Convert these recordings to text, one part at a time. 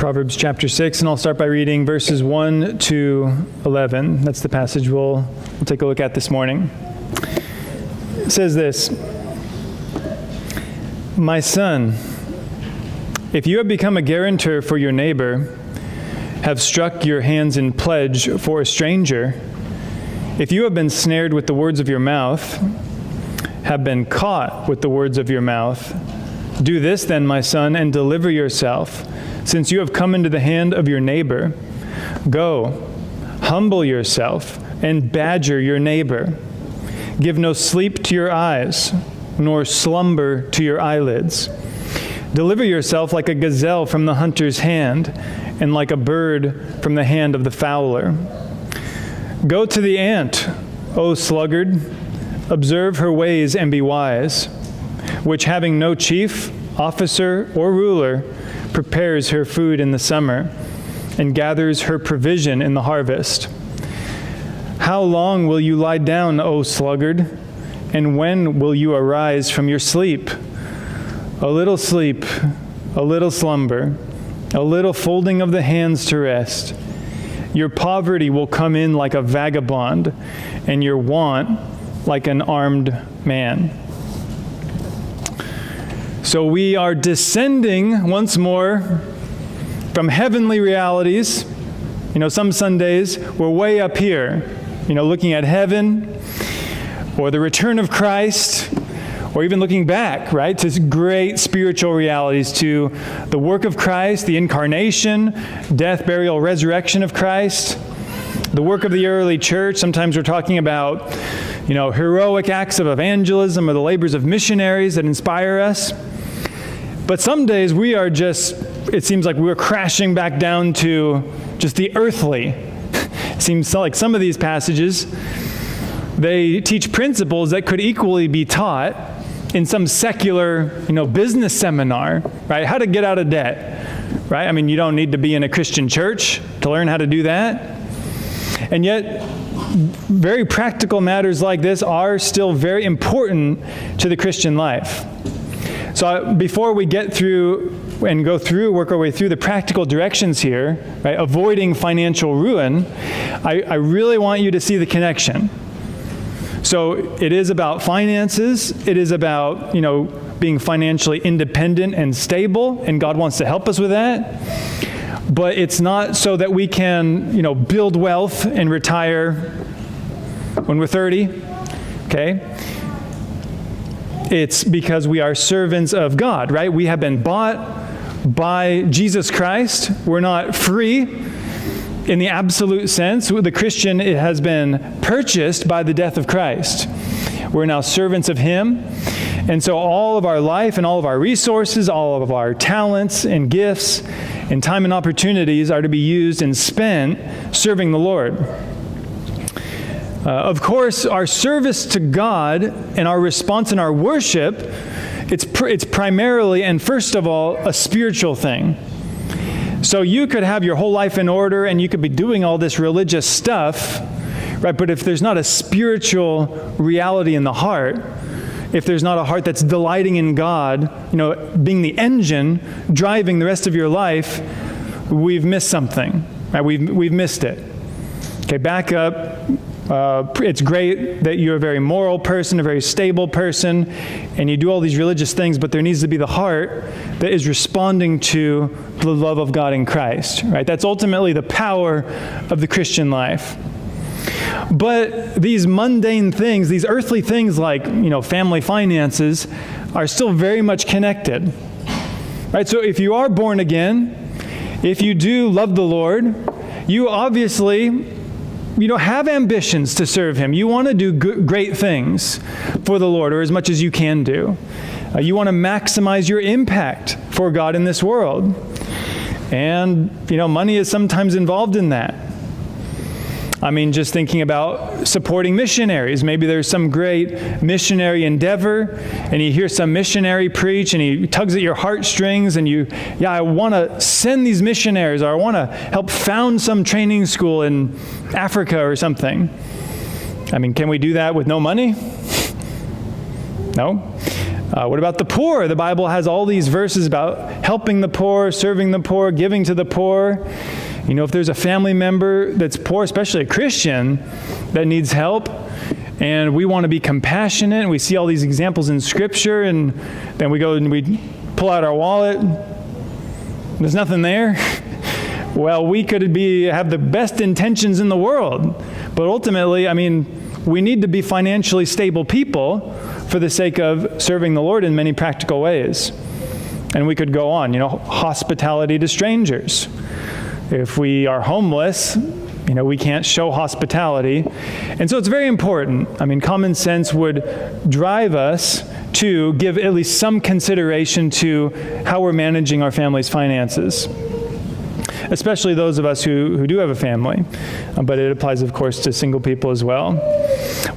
Proverbs chapter 6, and I'll start by reading verses 1 to 11. That's the passage we'll take a look at this morning. It says this: My son, if you have become a guarantor for your neighbor, have struck your hands in pledge for a stranger, if you have been snared with the words of your mouth, have been caught with the words of your mouth, do this then, my son, and deliver yourself, since you have come into the hand of your neighbor. Go, humble yourself, and badger your neighbor. Give no sleep to your eyes, nor slumber to your eyelids. Deliver yourself like a gazelle from the hunter's hand, and like a bird from the hand of the fowler. Go to the ant, O sluggard, observe her ways and be wise, which having no chief, officer, or ruler, prepares her food in the summer, and gathers her provision in the harvest. How long will you lie down, O sluggard, and when will you arise from your sleep? A little sleep, a little slumber, a little folding of the hands to rest. Your poverty will come in like a vagabond, and your want like an armed man. So we are descending once more from heavenly realities. You know, some Sundays we're way up here, looking at heaven or the return of Christ, or even looking back, right, to great spiritual realities, to the work of Christ, the incarnation, death, burial, resurrection of Christ, the work of the early church. Sometimes we're talking about, heroic acts of evangelism or the labors of missionaries that inspire us. But some days we are it seems like we're crashing back down to just the earthly. It seems like some of these passages, they teach principles that could equally be taught in some secular, business seminar, right? How to get out of debt, right? I mean, you don't need to be in a Christian church to learn how to do that. And yet, very practical matters like this are still very important to the Christian life. So before we get through and work our way through the practical directions here, right, avoiding financial ruin, I really want you to see the connection. So it is about finances. It is about, being financially independent and stable, and God wants to help us with that. But it's not so that we can, build wealth and retire when we're 30, okay? It's because we are servants of God, right? We have been bought by Jesus Christ. We're not free in the absolute sense. The Christian has been purchased by the death of Christ. We're now servants of Him. And so all of our life and all of our resources, all of our talents and gifts and time and opportunities are to be used and spent serving the Lord. Of course, our service to God and our response in our worship, it's primarily and first of all a spiritual thing. So you could have your whole life in order and you could be doing all this religious stuff, right? But if there's not a spiritual reality in the heart, if there's not a heart that's delighting in God, being the engine driving the rest of your life, we've missed something, right? We've missed it. Okay, back up. It's great that you're a very moral person, a very stable person, and you do all these religious things, but there needs to be the heart that is responding to the love of God in Christ, right? That's ultimately the power of the Christian life. But these mundane things, these earthly things like, family finances, are still very much connected, right? So if you are born again, if you do love the Lord, you obviously have ambitions to serve Him. You want to do great things for the Lord, or as much as you can do. You want to maximize your impact for God in this world. And, money is sometimes involved in that. I mean, just thinking about supporting missionaries. Maybe there's some great missionary endeavor, and you hear some missionary preach, and he tugs at your heartstrings, and I want to send these missionaries, or I want to help found some training school in Africa or something. I mean, can we do that with no money? No. What about the poor? The Bible has all these verses about helping the poor, serving the poor, giving to the poor. If there's a family member that's poor, especially a Christian, that needs help, and we want to be compassionate, and we see all these examples in Scripture, and then we go and we pull out our wallet, there's nothing there. Well, we could have the best intentions in the world, but ultimately, we need to be financially stable people for the sake of serving the Lord in many practical ways. And we could go on, hospitality to strangers. If we are homeless, we can't show hospitality. And so it's very important. Common sense would drive us to give at least some consideration to how we're managing our family's finances, especially those of us who do have a family. But it applies, of course, to single people as well.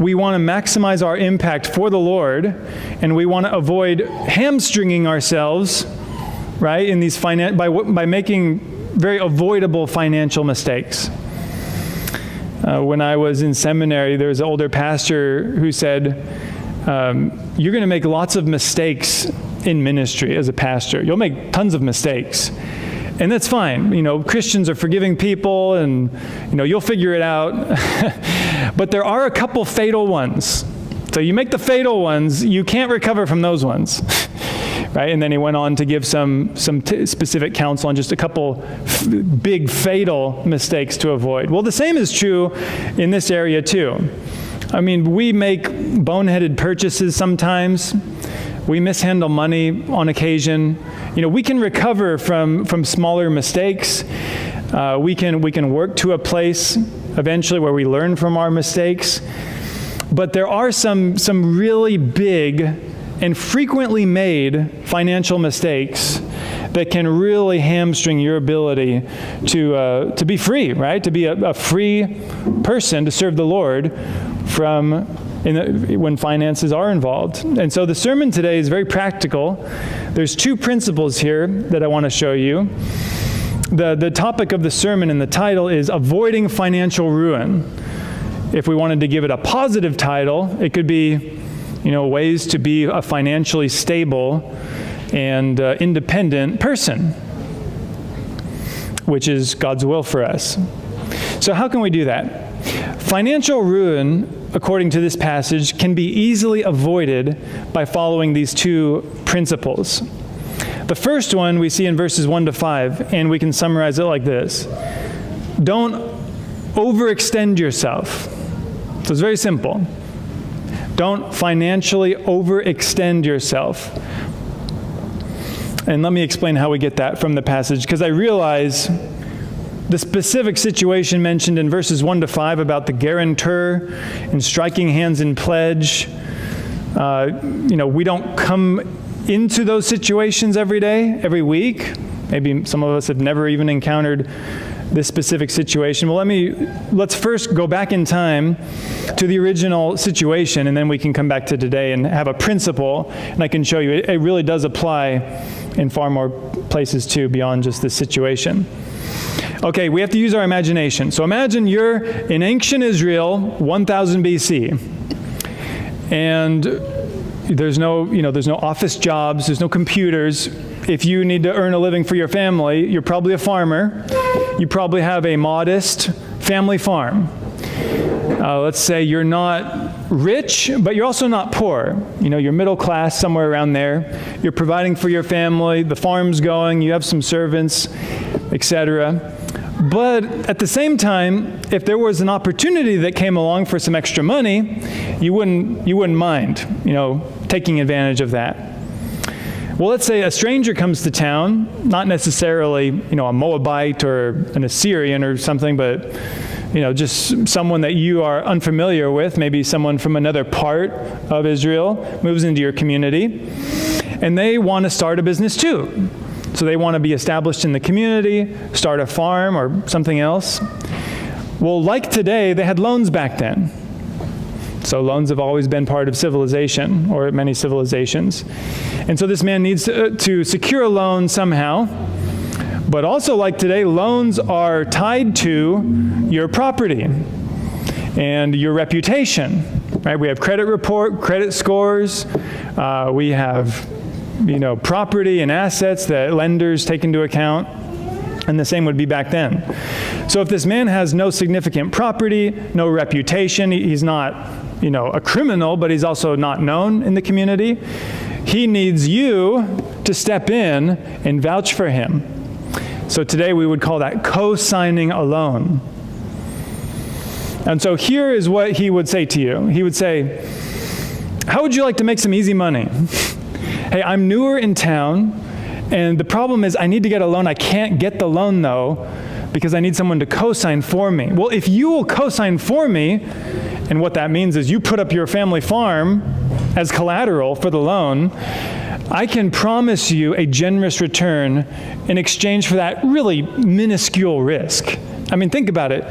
We want to maximize our impact for the Lord, and we want to avoid hamstringing ourselves, right, in these by making very avoidable financial mistakes. When I was in seminary, there was an older pastor who said, you're going to make lots of mistakes in ministry as a pastor. You'll make tons of mistakes. And that's fine. Christians are forgiving people, and, you'll figure it out. But there are a couple fatal ones. So you make the fatal ones, you can't recover from those ones. Right? And then he went on to give some specific counsel on just a couple big fatal mistakes to avoid. Well, the same is true in this area too. We make boneheaded purchases sometimes. We mishandle money on occasion. We can recover from smaller mistakes. We can work to a place eventually where we learn from our mistakes. But there are some really big and frequently made financial mistakes that can really hamstring your ability to be free, right? To be a free person to serve the Lord when finances are involved. And so the sermon today is very practical. There's two principles here that I want to show you. The topic of the sermon and the title is Avoiding Financial Ruin. If we wanted to give it a positive title, it could be, ways to be a financially stable and independent person, which is God's will for us. So how can we do that? Financial ruin, according to this passage, can be easily avoided by following these two principles. The first one we see in verses 1 to 5, and we can summarize it like this. Don't overextend yourself. So it's very simple. Don't financially overextend yourself. And let me explain how we get that from the passage, because I realize the specific situation mentioned in verses 1 to 5 about the guarantor and striking hands in pledge, we don't come into those situations every day, every week. Maybe some of us have never even encountered this specific situation. Well, let's first go back in time to the original situation, and then we can come back to today and have a principle, and I can show you it really does apply in far more places too, beyond just this situation. Okay, we have to use our imagination. So imagine you're in ancient Israel, 1000 BC, and there's no office jobs, there's no computers. If you need to earn a living for your family, you're probably a farmer. You probably have a modest family farm. Let's say you're not rich, but you're also not poor. You're middle class, somewhere around there. You're providing for your family, the farm's going, you have some servants, etc. But at the same time, if there was an opportunity that came along for some extra money, you wouldn't mind, taking advantage of that. Well, let's say a stranger comes to town, not necessarily, a Moabite or an Assyrian or something, but, just someone that you are unfamiliar with, maybe someone from another part of Israel moves into your community, and they want to start a business too. So they want to be established in the community, start a farm or something else. Well, like today, they had loans back then. So loans have always been part of civilization, or many civilizations. And so this man needs to secure a loan somehow. But also like today, loans are tied to your property and your reputation. right? We have credit report, credit scores. We have, property and assets that lenders take into account. And the same would be back then. So if this man has no significant property, no reputation, he's not, a criminal, but he's also not known in the community, he needs you to step in and vouch for him. So today we would call that co-signing a loan. And so here is what he would say to you. He would say, how would you like to make some easy money? Hey, I'm newer in town, and the problem is I need to get a loan. I can't get the loan, though, because I need someone to co-sign for me. Well, if you will co-sign for me, and what that means is you put up your family farm as collateral for the loan, I can promise you a generous return in exchange for that really minuscule risk. I mean, think about it.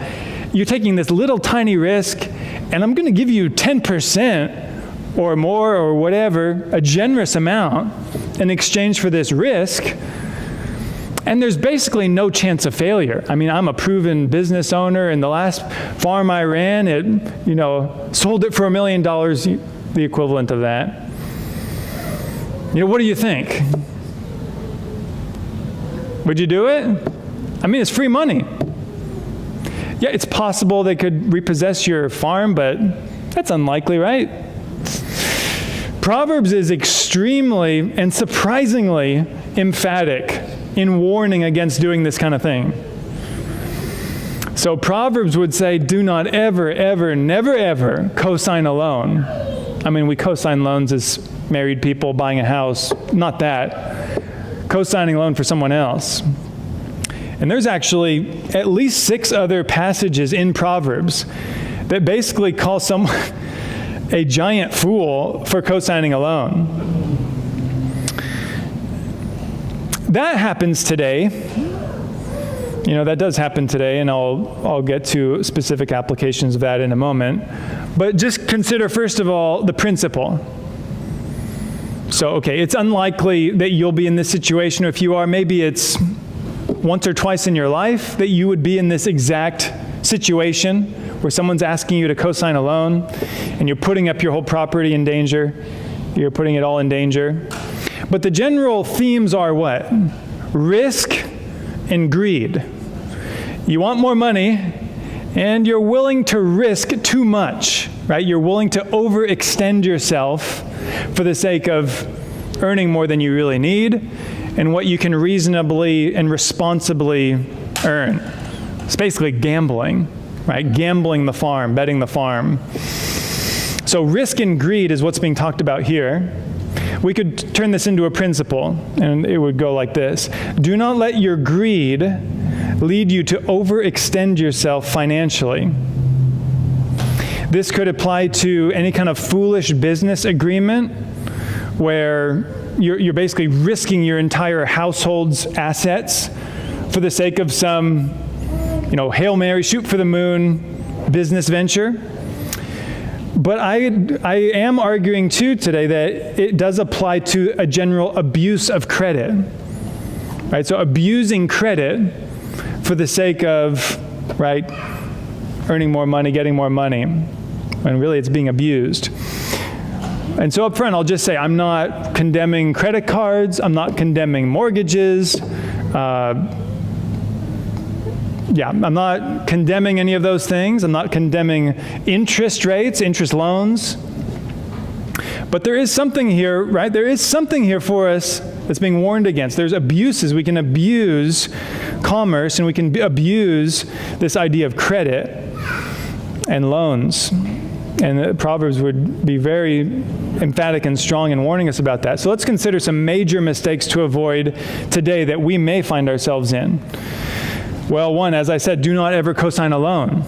You're taking this little tiny risk, and I'm going to give you 10% or more or whatever, a generous amount in exchange for this risk. And there's basically no chance of failure. I mean, I'm a proven business owner, and the last farm I ran, sold it for $1 million, the equivalent of that. What do you think? Would you do it? I mean, it's free money. Yeah, it's possible they could repossess your farm, but that's unlikely, right? Proverbs is extremely and surprisingly emphatic in warning against doing this kind of thing. So Proverbs would say, do not ever, ever, never, ever co-sign a loan. I mean, we co-sign loans as married people buying a house, not that. Co-signing a loan for someone else. And there's actually at least 6 other passages in Proverbs that basically call someone a giant fool for co-signing a loan. That happens today. That does happen today, and I'll get to specific applications of that in a moment. But just consider, first of all, the principle. So, it's unlikely that you'll be in this situation, or if you are, maybe it's once or twice in your life that you would be in this exact situation where someone's asking you to co-sign a loan, and you're putting up your whole property in danger. You're putting it all in danger. But the general themes are what? Risk and greed. You want more money, and you're willing to risk too much, right? You're willing to overextend yourself for the sake of earning more than you really need and what you can reasonably and responsibly earn. It's basically gambling, right? Gambling the farm, betting the farm. So risk and greed is what's being talked about here. We could turn this into a principle, and it would go like this. Do not let your greed lead you to overextend yourself financially. This could apply to any kind of foolish business agreement where you're basically risking your entire household's assets for the sake of some, Hail Mary, shoot for the moon business venture. But I am arguing too today that it does apply to a general abuse of credit, right? So abusing credit for the sake of, right, earning more money, getting more money, when really it's being abused. And so up front, I'll just say I'm not condemning credit cards. I'm not condemning mortgages. I'm not condemning any of those things. I'm not condemning interest rates, interest loans. But there is something here, right? There is something here for us that's being warned against. There's abuses. We can abuse commerce, and we can abuse this idea of credit and loans. And Proverbs would be very emphatic and strong in warning us about that. So let's consider some major mistakes to avoid today that we may find ourselves in. Well, one, as I said, do not ever co-sign a loan.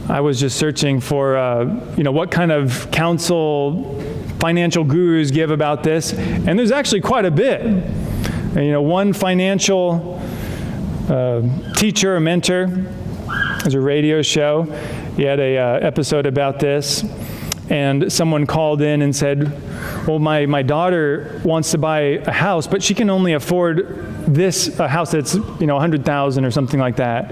I was just searching for, what kind of counsel financial gurus give about this, and there's actually quite a bit. One financial teacher or mentor, there's a radio show, he had a episode about this, and someone called in and said, well, my daughter wants to buy a house, but she can only afford a house that's, $100,000 or something like that.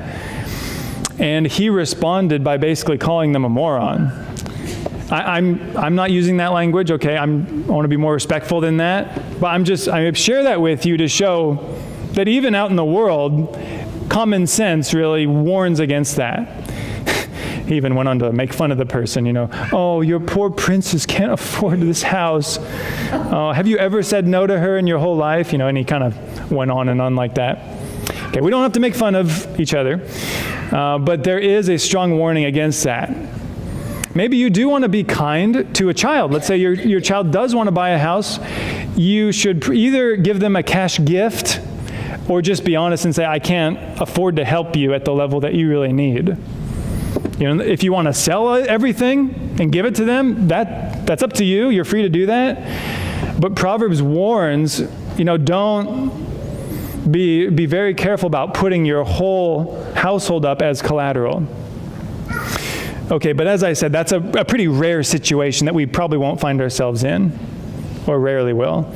And he responded by basically calling them a moron. I'm not using that language, okay? I want to be more respectful than that. But I share that with you to show that even out in the world, common sense really warns against that. He even went on to make fun of the person, Oh, your poor princess can't afford this house. Have you ever said no to her in your whole life? And he kind of went on and on like that. Okay, we don't have to make fun of each other, but there is a strong warning against that. Maybe you do want to be kind to a child. Let's say your child does want to buy a house. You should either give them a cash gift or just be honest and say, I can't afford to help you at the level that you really need. If you want to sell everything and give it to them, that's up to you. You're free to do that. But Proverbs warns, don't be very careful about putting your whole household up as collateral. Okay, but as I said, that's a pretty rare situation that we probably won't find ourselves in, or rarely will.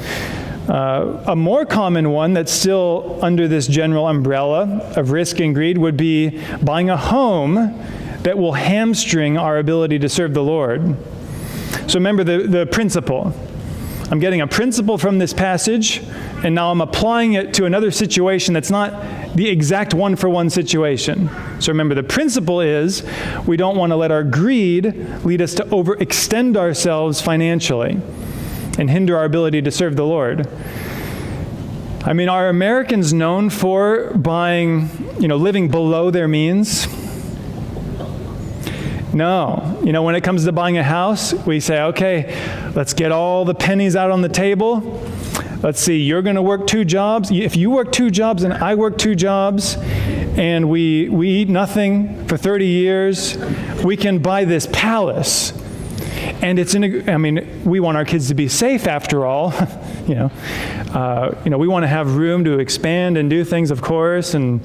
A more common one that's still under this general umbrella of risk and greed would be buying a home that will hamstring our ability to serve the Lord. So remember the principle. I'm getting a principle from this passage, and now I'm applying it to another situation that's not the exact one-for-one situation. So remember, the principle is we don't want to let our greed lead us to overextend ourselves financially and hinder our ability to serve the Lord. Are Americans known for living below their means? No. When it comes to buying a house, we say, okay, let's get all the pennies out on the table. Let's see, you're going to work 2 jobs. If you work 2 jobs and I work 2 jobs, and we eat nothing for 30 years, we can buy this palace. And we want our kids to be safe after all. We want to have room to expand and do things, of course, and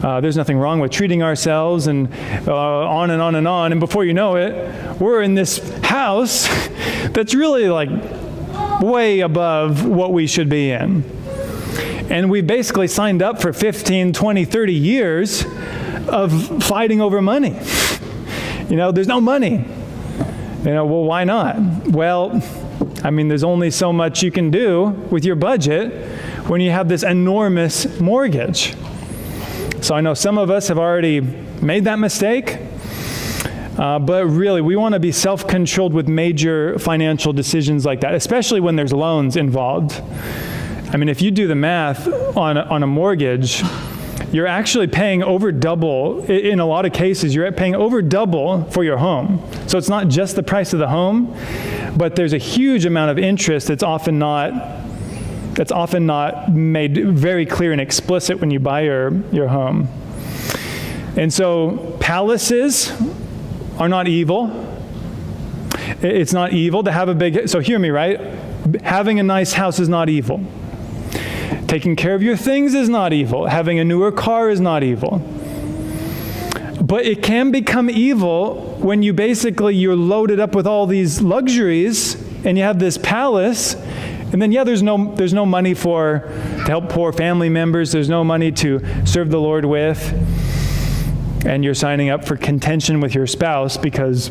there's nothing wrong with treating ourselves, and on and on and on. And before you know it, we're in this house that's really way above what we should be in. And we basically signed up for 15, 20, 30 years of fighting over money. There's no money. Well, why not? Well, there's only so much you can do with your budget when you have this enormous mortgage. So I know some of us have already made that mistake, but really we want to be self-controlled with major financial decisions like that, especially when there's loans involved. If you do the math on a mortgage, you're actually paying over double. In a lot of cases, you're paying over double for your home. So it's not just the price of the home, but there's a huge amount of interest that's often not made very clear and explicit when you buy your home. And so palaces are not evil. It's not evil to have so hear me, right? Having a nice house is not evil. Taking care of your things is not evil. Having a newer car is not evil. But it can become evil when you're loaded up with all these luxuries and you have this palace, and then there's no money to help poor family members. There's no money to serve the Lord with. And you're signing up for contention with your spouse because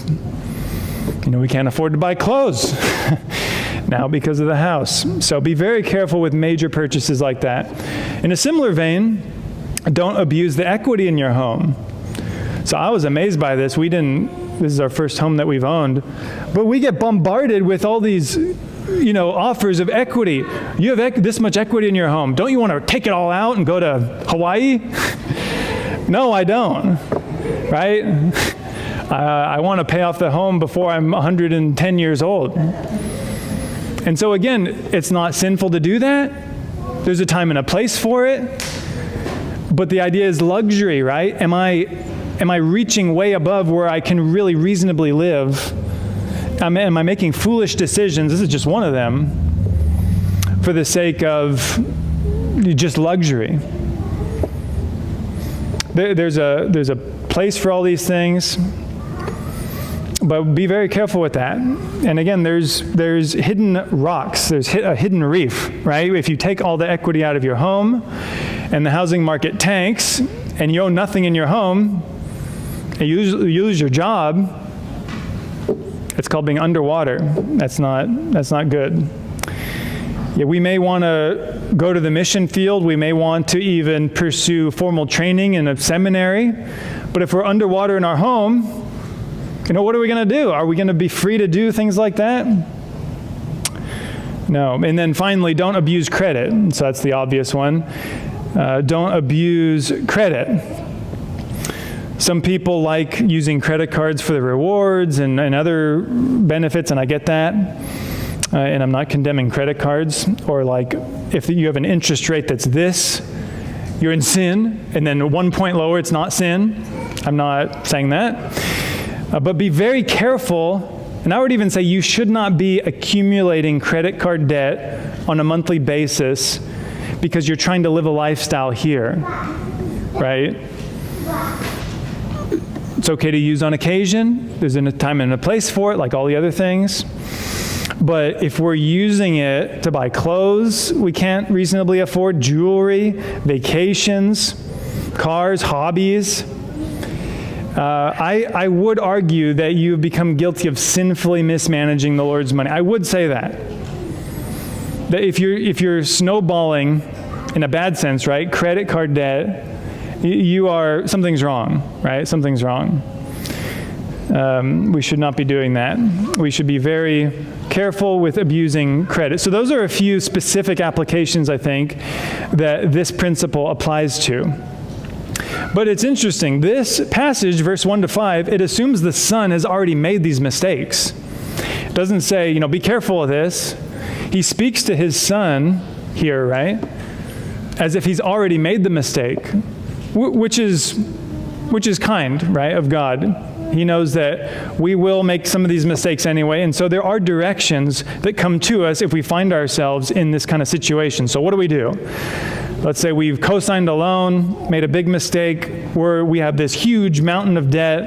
we can't afford to buy clothes now because of the house. So be very careful with major purchases like that. In a similar vein, don't abuse the equity in your home. So I was amazed by this. This is our first home that we've owned, but we get bombarded with all these, offers of equity. You have this much equity in your home. Don't you want to take it all out and go to Hawaii? No, I don't, right? I want to pay off the home before I'm 110 years old. And so again, it's not sinful to do that. There's a time and a place for it. But the idea is luxury, right? Am I reaching way above where I can really reasonably live? Am I making foolish decisions? This is just one of them for the sake of just luxury. There's a place for all these things, but be very careful with that. And again, there's hidden rocks. There's a hidden reef, right? If you take all the equity out of your home and the housing market tanks and you own nothing in your home and you lose your job, It's called being underwater. That's not good. Yeah, we may want to go to the mission field. We may want to even pursue formal training in a seminary. But if we're underwater in our home, what are we going to do? Are we going to be free to do things like that? No. And then finally, don't abuse credit. So that's the obvious one. Don't abuse credit. Some people like using credit cards for the rewards and other benefits, and I get that. And I'm not condemning credit cards, or like if you have an interest rate that's this, you're in sin, and then 1 point lower, it's not sin. I'm not saying that. But be very careful, and I would even say you should not be accumulating credit card debt on a monthly basis because you're trying to live a lifestyle here, right? It's okay to use on occasion. There's a time and a place for it, like all the other things. But if we're using it to buy clothes we can't reasonably afford, jewelry, vacations, cars, hobbies, I would argue that you've become guilty of sinfully mismanaging the Lord's money. I would say that if you're snowballing in a bad sense, right, credit card debt, something's wrong, right? Something's wrong. We should not be doing that. We should be very careful with abusing credit. So those are a few specific applications, I think, that this principle applies to. But it's interesting. This passage, verse 1 to 5, it assumes the son has already made these mistakes. It doesn't say, be careful of this. He speaks to his son here, right, as if he's already made the mistake, which is kind, right, of God. He knows that we will make some of these mistakes anyway, and so there are directions that come to us if we find ourselves in this kind of situation. So what do we do? Let's say we've co-signed a loan, made a big mistake, we have this huge mountain of debt,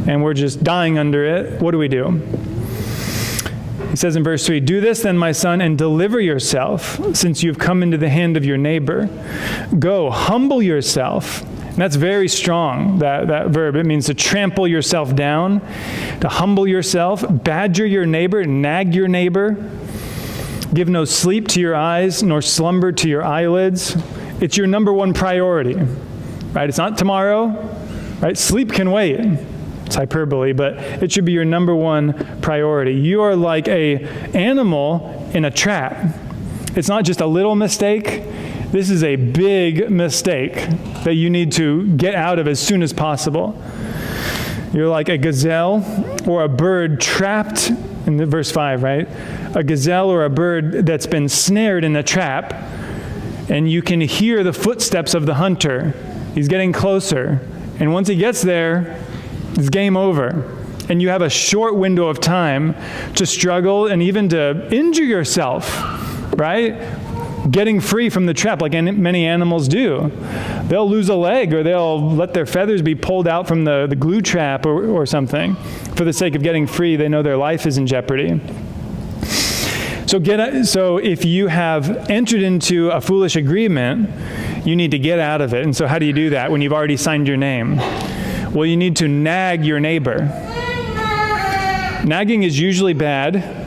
and we're just dying under it. What do we do? He says in verse 3, "Do this then, my son, and deliver yourself, since you've come into the hand of your neighbor. Go, humble yourself." And that's very strong, that verb. It means to trample yourself down, to humble yourself, badger your neighbor, nag your neighbor. Give no sleep to your eyes, nor slumber to your eyelids. It's your number one priority, right? It's not tomorrow, right? Sleep can wait. It's hyperbole, but it should be your number one priority. You are like an animal in a trap. It's not just a little mistake. This is a big mistake that you need to get out of as soon as possible. You're like a gazelle or a bird trapped, in verse 5, right? A gazelle or a bird that's been snared in a trap, and you can hear the footsteps of the hunter. He's getting closer, and once he gets there, it's game over. And you have a short window of time to struggle and even to injure yourself, right? Getting free from the trap, like many animals do. They'll lose a leg, or they'll let their feathers be pulled out from the glue trap or something. For the sake of getting free, they know their life is in jeopardy. So if you have entered into a foolish agreement, you need to get out of it. And so how do you do that when you've already signed your name? Well, you need to nag your neighbor. Nagging is usually bad,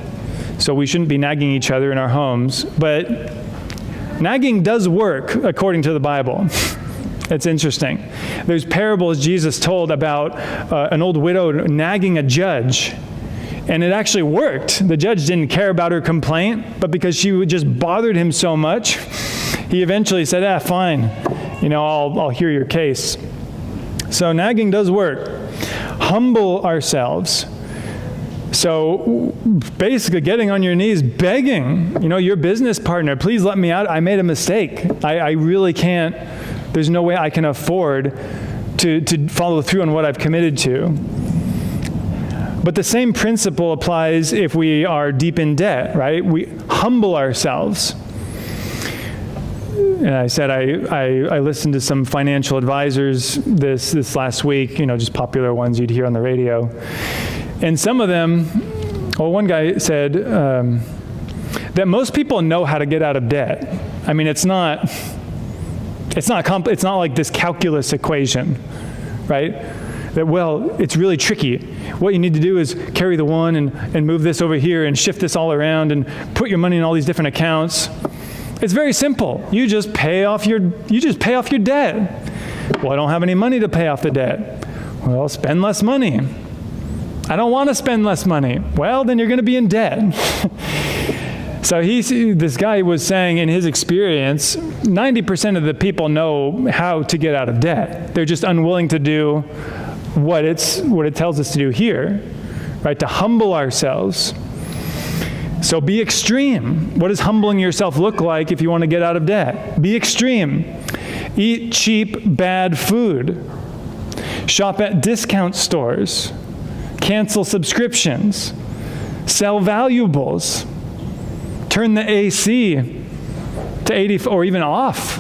so we shouldn't be nagging each other in our homes, but nagging does work according to the Bible. It's interesting. There's parables Jesus told about an old widow nagging a judge, and it actually worked. The judge didn't care about her complaint, but because she just bothered him so much, he eventually said, fine, I'll hear your case. So nagging does work. Humble ourselves. So basically getting on your knees, begging, your business partner, please let me out. I made a mistake. I really can't, there's no way I can afford to follow through on what I've committed to. But the same principle applies if we are deep in debt, right? We humble ourselves. And I said I listened to some financial advisors this last week, just popular ones you'd hear on the radio. And some of them, one guy said that most people know how to get out of debt. I mean, it's not like this calculus equation, right? that, well, it's really tricky. What you need to do is carry the one and move this over here and shift this all around and put your money in all these different accounts. It's very simple. You just pay off your debt. Well, I don't have any money to pay off the debt. Well, spend less money. I don't want to spend less money. Well, then you're going to be in debt. So this guy was saying in his experience, 90% of the people know how to get out of debt. They're just unwilling to do what it tells us to do here, right? To humble ourselves. So be extreme. What does humbling yourself look like if you want to get out of debt? Be extreme. Eat cheap, bad food. Shop at discount stores. Cancel subscriptions. Sell valuables. Turn the AC to 80 or even off.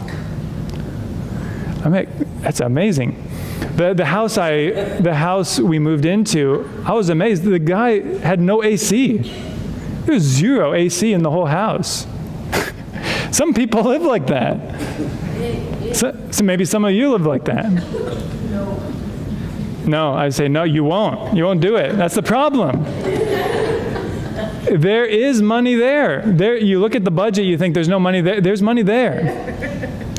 I mean, that's amazing. The house we moved into, I was amazed. The guy had no AC. There was zero AC in the whole house. Some people live like that. So maybe some of you live like that. No, I say, no, you won't. You won't do it. That's the problem. There is money there. You look at the budget, you think there's no money there. There's money there.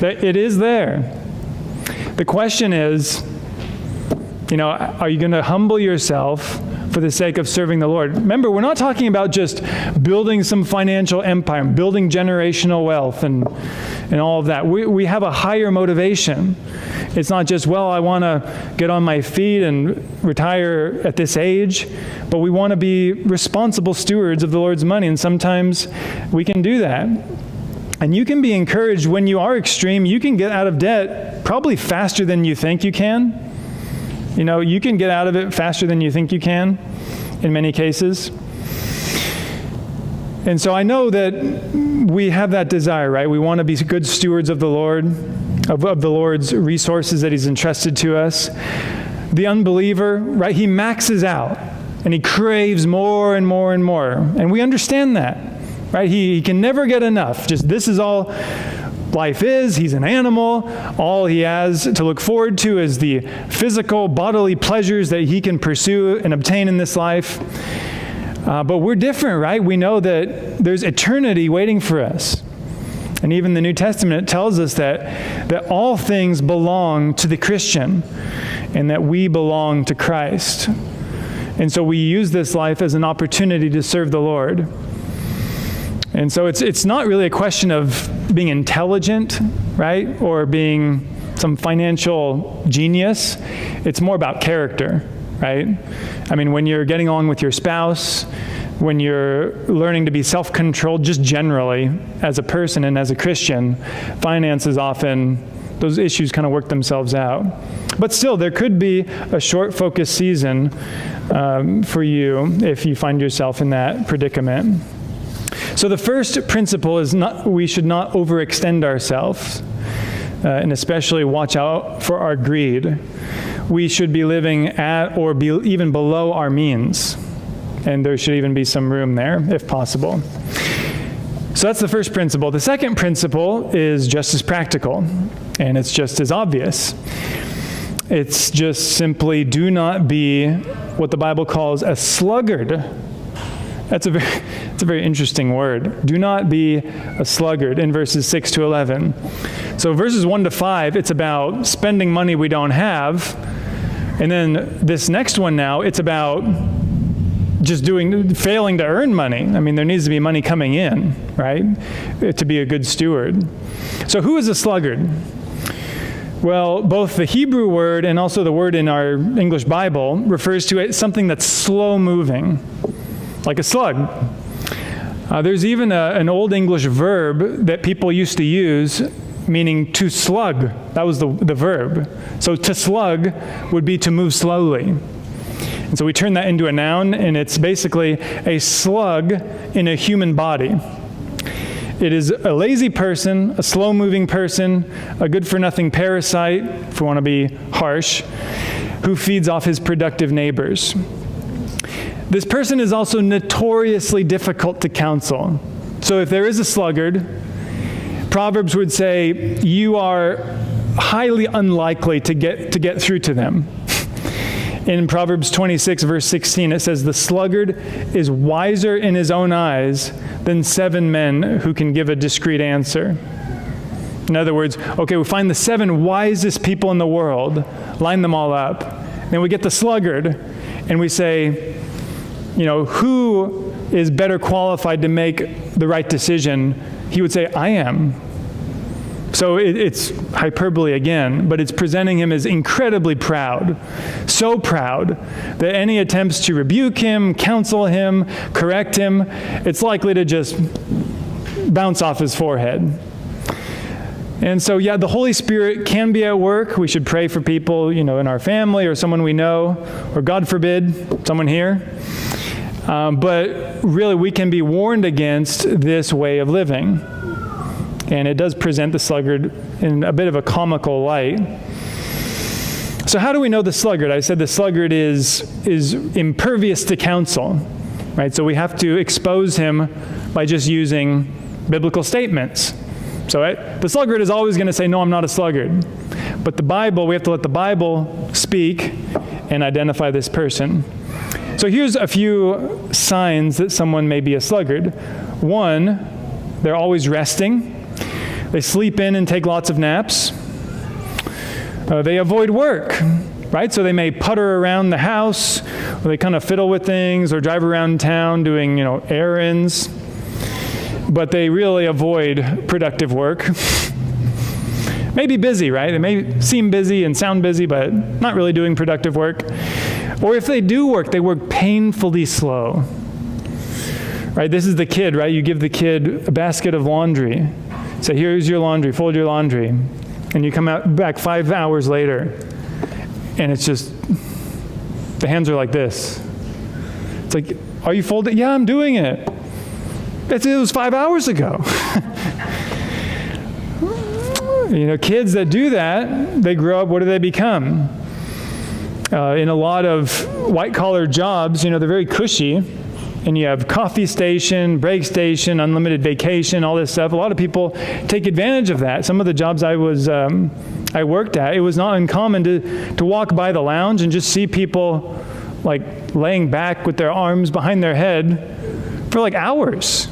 It is there. The question is, are you going to humble yourself for the sake of serving the Lord? Remember, we're not talking about just building some financial empire, building generational wealth and all of that. We have a higher motivation. It's not just, well, I want to get on my feet and retire at this age, but we want to be responsible stewards of the Lord's money, and sometimes we can do that. And you can be encouraged when you are extreme. You can get out of debt probably faster than you think you can. You can get out of it faster than you think you can in many cases. And so I know that we have that desire, right? We want to be good stewards of the Lord, of the Lord's resources that He's entrusted to us. The unbeliever, right? He maxes out and he craves more and more and more. And we understand that, right? He can never get enough. Just this is all life is. He's an animal. All he has to look forward to is the physical, bodily pleasures that he can pursue and obtain in this life. But we're different, right? We know that there's eternity waiting for us. And even the New Testament tells us that all things belong to the Christian and that we belong to Christ. And so we use this life as an opportunity to serve the Lord. And so it's not really a question of being intelligent, right? Or being some financial genius. It's more about character, right? I mean, when you're getting along with your spouse, when you're learning to be self-controlled just generally as a person and as a Christian, finances often, those issues kind of work themselves out. But still, there could be a short focus season for you if you find yourself in that predicament. So the first principle is we should not overextend ourselves, and especially watch out for our greed. We should be living at or be even below our means. And there should even be some room there, if possible. So that's the first principle. The second principle is just as practical, and it's just as obvious. It's just simply do not be what the Bible calls a sluggard. It's a very interesting word. Do not be a sluggard in verses 6 to 11. So verses 1 to 5, it's about spending money we don't have. And then this next one now, it's about just failing to earn money. I mean, there needs to be money coming in, right, to be a good steward. So who is a sluggard? Well, both the Hebrew word and also the word in our English Bible refers to something that's slow moving, like a slug. There's even an Old English verb that people used to use meaning to slug. That was the verb. So to slug would be to move slowly. And so we turn that into a noun, and it's basically a slug in a human body. It is a lazy person, a slow-moving person, a good-for-nothing parasite, if we want to be harsh, who feeds off his productive neighbors. This person is also notoriously difficult to counsel. So if there is a sluggard, Proverbs would say you are highly unlikely to get through to them. In Proverbs 26, verse 16, it says, "The sluggard is wiser in his own eyes than 7 men who can give a discreet answer." In other words, okay, we find the 7 wisest people in the world, line them all up. Then we get the sluggard, and we say, who is better qualified to make the right decision? He would say, I am. So it's hyperbole again, but it's presenting him as incredibly proud, so proud that any attempts to rebuke him, counsel him, correct him, it's likely to just bounce off his forehead. And so, the Holy Spirit can be at work. We should pray for people, in our family or someone we know, or God forbid, someone here. But really, we can be warned against this way of living. And it does present the sluggard in a bit of a comical light. So how do we know the sluggard? I said the sluggard is impervious to counsel, right? So we have to expose him by just using biblical statements. So the sluggard is always going to say, no, I'm not a sluggard. But the Bible, we have to let the Bible speak and identify this person. So here's a few signs that someone may be a sluggard. 1, they're always resting. They sleep in and take lots of naps. They avoid work, right? So they may putter around the house, or they kind of fiddle with things, or drive around town doing, errands. But they really avoid productive work. Maybe busy, right? They may seem busy and sound busy, but not really doing productive work. Or if they do work, they work painfully slow. Right? This is the kid, right? You give the kid a basket of laundry. Say, here's your laundry, fold your laundry. And you come back 5 hours later, and it's just, the hands are like this. It's like, are you folding? Yeah, I'm doing it. It was 5 hours ago. Kids that do that, they grow up, what do they become? In a lot of white-collar jobs, they're very cushy. And you have coffee station, break station, unlimited vacation, all this stuff. A lot of people take advantage of that. Some of the jobs I worked at, it was not uncommon to walk by the lounge and just see people like laying back with their arms behind their head for like hours.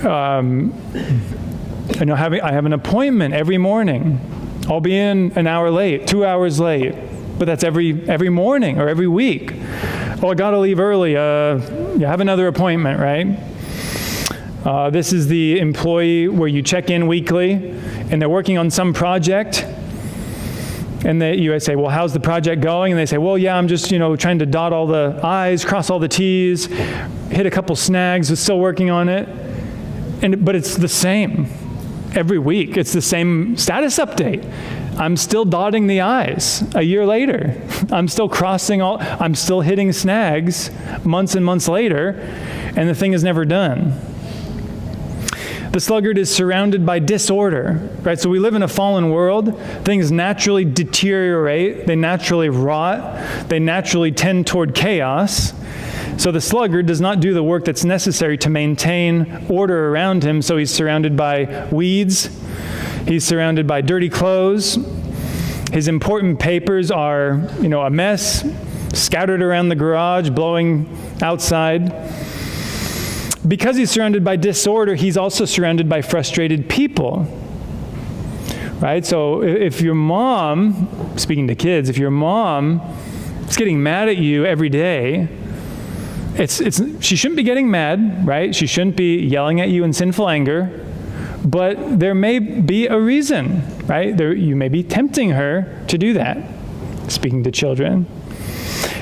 I have an appointment every morning. I'll be in an hour late, 2 hours late, but that's every morning or every week. Oh, I got to leave early. You have another appointment, right? This is the employee where you check in weekly, and they're working on some project, and you say, well, how's the project going? And they say, well, yeah, I'm just, trying to dot all the I's, cross all the T's, hit a couple snags, but still working on it. But it's the same every week. It's the same status update. I'm still dotting the I's a year later. I'm still I'm still hitting snags months and months later, and the thing is never done. The sluggard is surrounded by disorder, right? So we live in a fallen world. Things naturally deteriorate. They naturally rot. They naturally tend toward chaos. So the sluggard does not do the work that's necessary to maintain order around him. So he's surrounded by weeds. He's surrounded by dirty clothes. His important papers are, a mess, scattered around the garage, blowing outside. Because he's surrounded by disorder, he's also surrounded by frustrated people. Right? So if your mom, speaking to kids, if your mom is getting mad at you every day, she shouldn't be getting mad, right? She shouldn't be yelling at you in sinful anger. But there may be a reason, right? You may be tempting her to do that, speaking to children.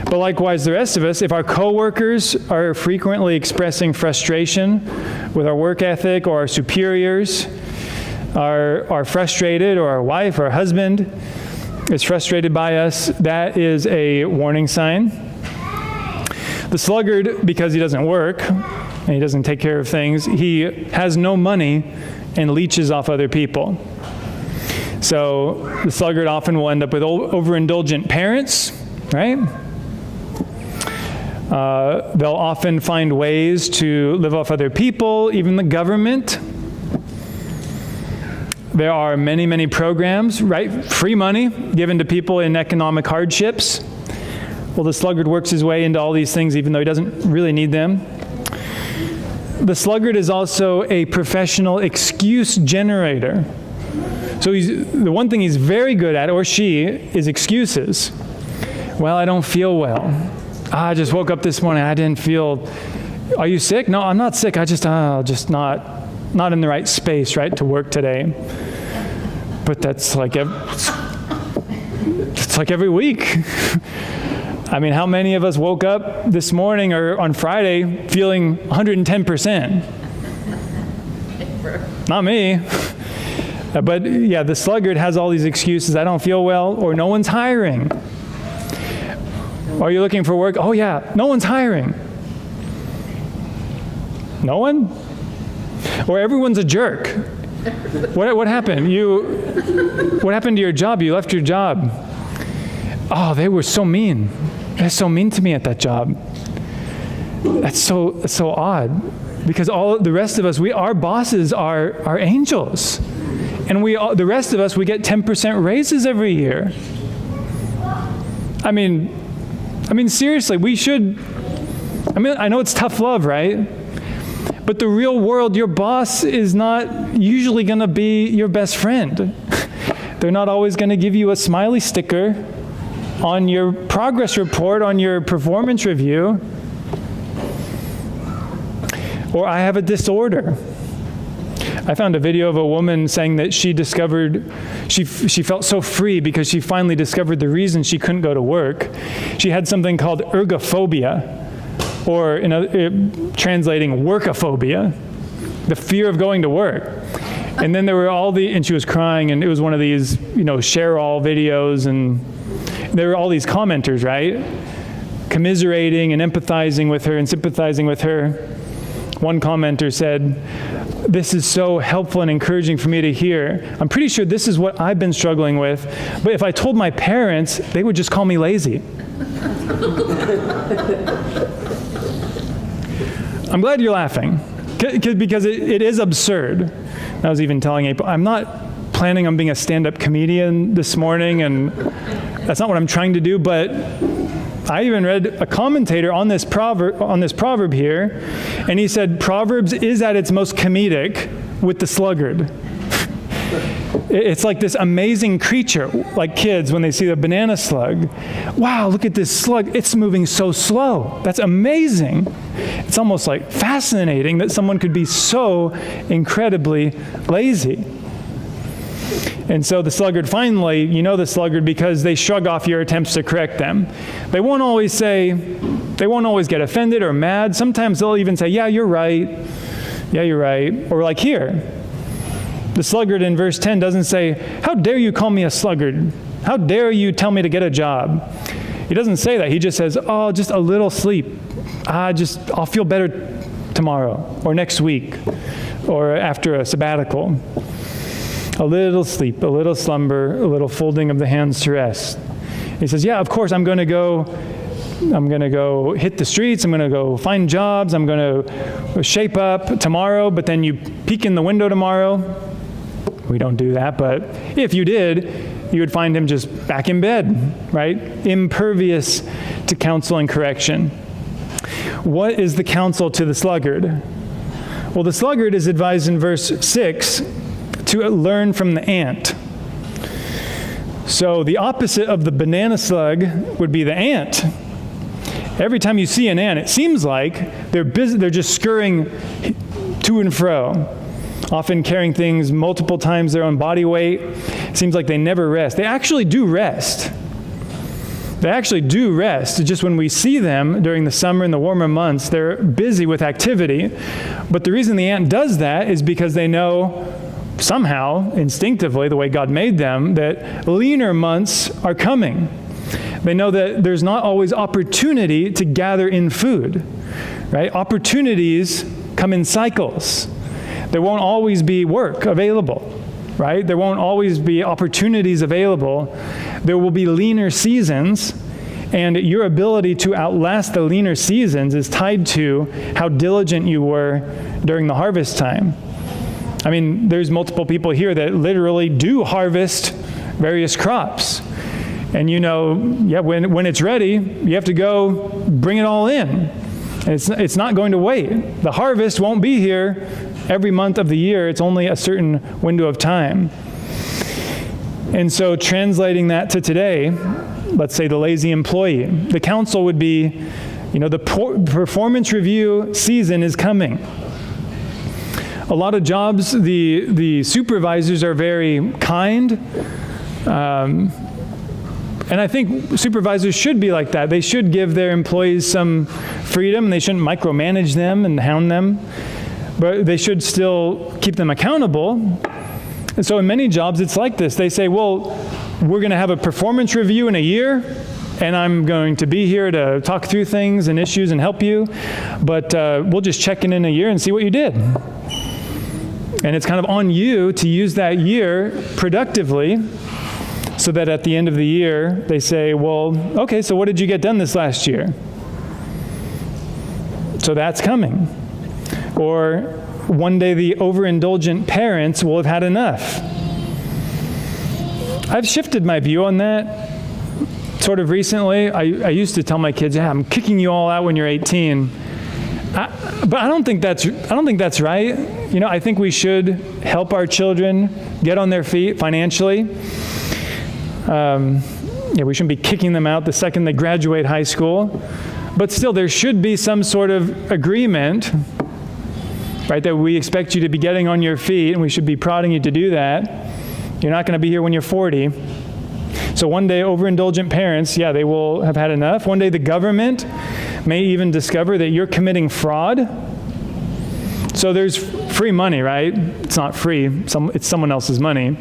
But likewise, the rest of us, if our coworkers are frequently expressing frustration with our work ethic, or our superiors are frustrated, or our wife or our husband is frustrated by us, that is a warning sign. The sluggard, because he doesn't work and he doesn't take care of things, he has no money and leeches off other people. So the sluggard often will end up with overindulgent parents, right? They'll often find ways to live off other people, even the government. There are many, many programs, right? Free money given to people in economic hardships. Well, the sluggard works his way into all these things even though he doesn't really need them. The sluggard is also a professional excuse generator. So the one thing he's very good at, or she, is excuses. Well, I don't feel well. I just woke up this morning, I didn't feel. Are you sick? No, I'm not sick. I just not in the right space, right, to work today. But that's like it's like every week. I mean, how many of us woke up this morning or on Friday feeling 110%? Not me. But yeah, the sluggard has all these excuses. I don't feel well, or no one's hiring. Are you looking for work? Oh yeah, no one's hiring. No one? Or everyone's a jerk. What happened? What happened to your job? You left your job. Oh, they were so mean. They're so mean to me at that job. That's so odd. Because all the rest of us, our bosses are angels. And the rest of us, we get 10% raises every year. I mean, seriously, we should, I know it's tough love, right? But the real world, your boss is not usually going to be your best friend. They're not always going to give you a smiley sticker on your progress report, on your performance review. Or I have a disorder. I found a video of a woman saying that she discovered, she felt so free because she finally discovered the reason she couldn't go to work. She had something called ergophobia, or translating workophobia, the fear of going to work. And then there were and she was crying, and it was one of these, share all videos, and there were all these commenters, right? Commiserating and empathizing with her and sympathizing with her. One commenter said, "This is so helpful and encouraging for me to hear. I'm pretty sure this is what I've been struggling with, but if I told my parents, they would just call me lazy." I'm glad you're laughing, because it is absurd. I was even telling April, I'm not planning on being a stand-up comedian this morning, and that's not what I'm trying to do, but I even read a commentator on this proverb here, and he said Proverbs is at its most comedic with the sluggard. It's like this amazing creature, like kids when they see the banana slug. Wow, look at this slug. It's moving so slow. That's amazing. It's almost like fascinating that someone could be so incredibly lazy. And so the sluggard, finally, the sluggard because they shrug off your attempts to correct them. They won't always get offended or mad. Sometimes they'll even say, yeah, you're right. Yeah, you're right. Or like here, the sluggard in verse 10 doesn't say, how dare you call me a sluggard? How dare you tell me to get a job? He doesn't say that. He just says, oh, just a little sleep. I'll feel better tomorrow or next week or after a sabbatical. A little sleep, a little slumber, a little folding of the hands to rest. He says, yeah, of course, I'm going to go hit the streets. I'm going to go find jobs. I'm going to shape up tomorrow, but then you peek in the window tomorrow. We don't do that, but if you did, you would find him just back in bed, right? Impervious to counsel and correction. What is the counsel to the sluggard? Well, the sluggard is advised in verse 6 to learn from the ant. So the opposite of the banana slug would be the ant. Every time you see an ant, it seems like they're busy, they're just scurrying to and fro, often carrying things multiple times their own body weight. It seems like they never rest. They actually do rest. They actually do rest. It's just when we see them during the summer and the warmer months, they're busy with activity. But the reason the ant does that is because they know somehow, instinctively, the way God made them, that leaner months are coming. They know that there's not always opportunity to gather in food, right? Opportunities come in cycles. There won't always be work available, right? There won't always be opportunities available. There will be leaner seasons, and your ability to outlast the leaner seasons is tied to how diligent you were during the harvest time. I mean, there's multiple people here that literally do harvest various crops. And when it's ready, you have to go bring it all in. And it's not going to wait. The harvest won't be here every month of the year. It's only a certain window of time. And so translating that to today, let's say the lazy employee, the counsel would be, the performance review season is coming. A lot of jobs, the supervisors are very kind. And I think supervisors should be like that. They should give their employees some freedom. They shouldn't micromanage them and hound them. But they should still keep them accountable. And so in many jobs, it's like this. They say, well, we're going to have a performance review in a year, and I'm going to be here to talk through things and issues and help you. But we'll just check in a year and see what you did. And it's kind of on you to use that year productively so that at the end of the year, they say, well, okay, so what did you get done this last year? So that's coming. Or one day the overindulgent parents will have had enough. I've shifted my view on that sort of recently. I used to tell my kids, yeah, I'm kicking you all out when you're 18. But I don't think that's right. I think we should help our children get on their feet financially. We shouldn't be kicking them out the second they graduate high school. But still, there should be some sort of agreement, right, that we expect you to be getting on your feet, and we should be prodding you to do that. You're not going to be here when you're 40. So one day, overindulgent parents, they will have had enough. One day, the government may even discover that you're committing fraud. So there's free money, right? It's not free. It's someone else's money.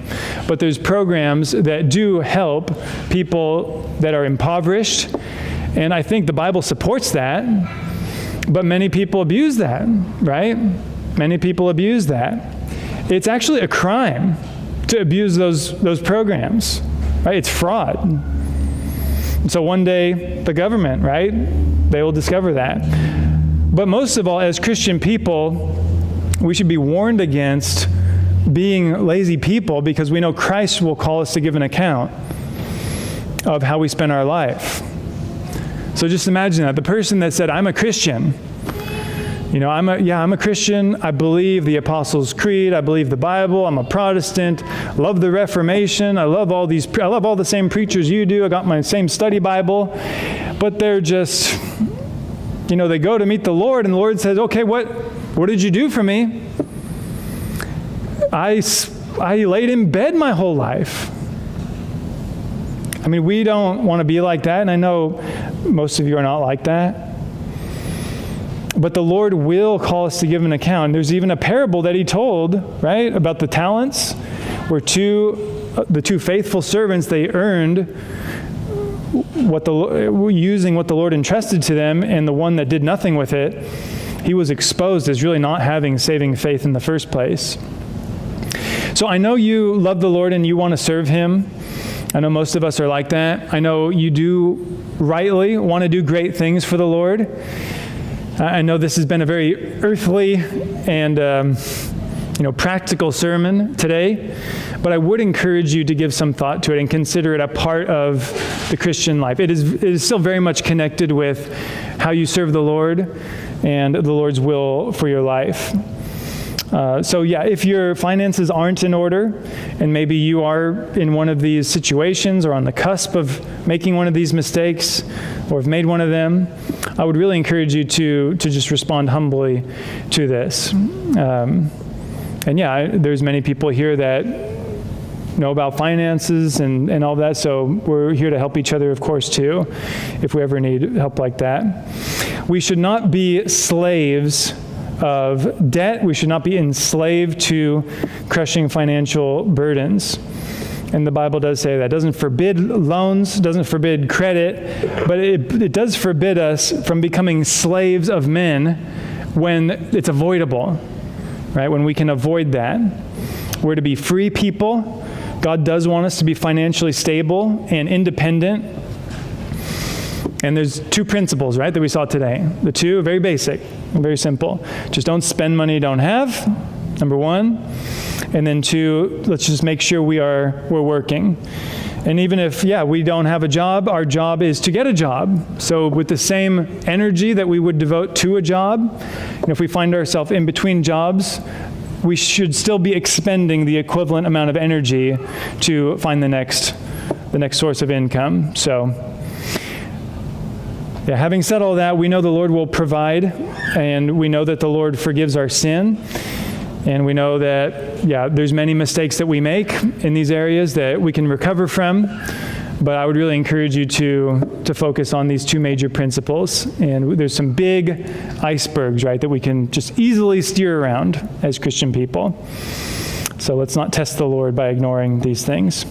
But there's programs that do help people that are impoverished. And I think the Bible supports that. But many people abuse that, right? Many people abuse that. It's actually a crime to abuse those programs, right? It's fraud. And so one day, the government, right? They will discover that. But most of all, as Christian people, we should be warned against being lazy people because we know Christ will call us to give an account of how we spend our life. So just imagine that. The person that said, I'm a Christian. I'm a Christian. I believe the Apostles' Creed. I believe the Bible. I'm a Protestant. Love the Reformation. I love all the same preachers you do. I got my same study Bible. But they're just, they go to meet the Lord, and the Lord says, okay, what did you do for me? I laid in bed my whole life. I mean, we don't want to be like that, and I know most of you are not like that. But the Lord will call us to give an account. There's even a parable that he told, right, about the talents, where the two faithful servants, they earned using what the Lord entrusted to them, and the one that did nothing with it, he was exposed as really not having saving faith in the first place. So I know you love the Lord and you want to serve him. I know most of us are like that. I know you do rightly want to do great things for the Lord. I know this has been a very earthly and practical sermon today, but I would encourage you to give some thought to it and consider it a part of the Christian life. It is still very much connected with how you serve the Lord and the Lord's will for your life. If your finances aren't in order, and maybe you are in one of these situations or on the cusp of making one of these mistakes or have made one of them, I would really encourage you to just respond humbly to this. There's many people here that know about finances and all that, so we're here to help each other, of course, too, if we ever need help like that. We should not be slaves of debt. We should not be enslaved to crushing financial burdens. And the Bible does say that. It doesn't forbid loans, doesn't forbid credit, but it does forbid us from becoming slaves of men when it's avoidable, right? When we can avoid that. We're to be free people. God does want us to be financially stable and independent. And there's two principles, right, that we saw today. The two are very basic, very simple. Just don't spend money you don't have, number one. And then two, let's just make sure we're working. And even if, we don't have a job, our job is to get a job. So with the same energy that we would devote to a job, and if we find ourselves in between jobs, we should still be expending the equivalent amount of energy to find the next source of income. So, having said all that, we know the Lord will provide, and we know that the Lord forgives our sin. And we know that, there's many mistakes that we make in these areas that we can recover from. But I would really encourage you to focus on these two major principles. And there's some big icebergs, right, that we can just easily steer around as Christian people. So let's not test the Lord by ignoring these things.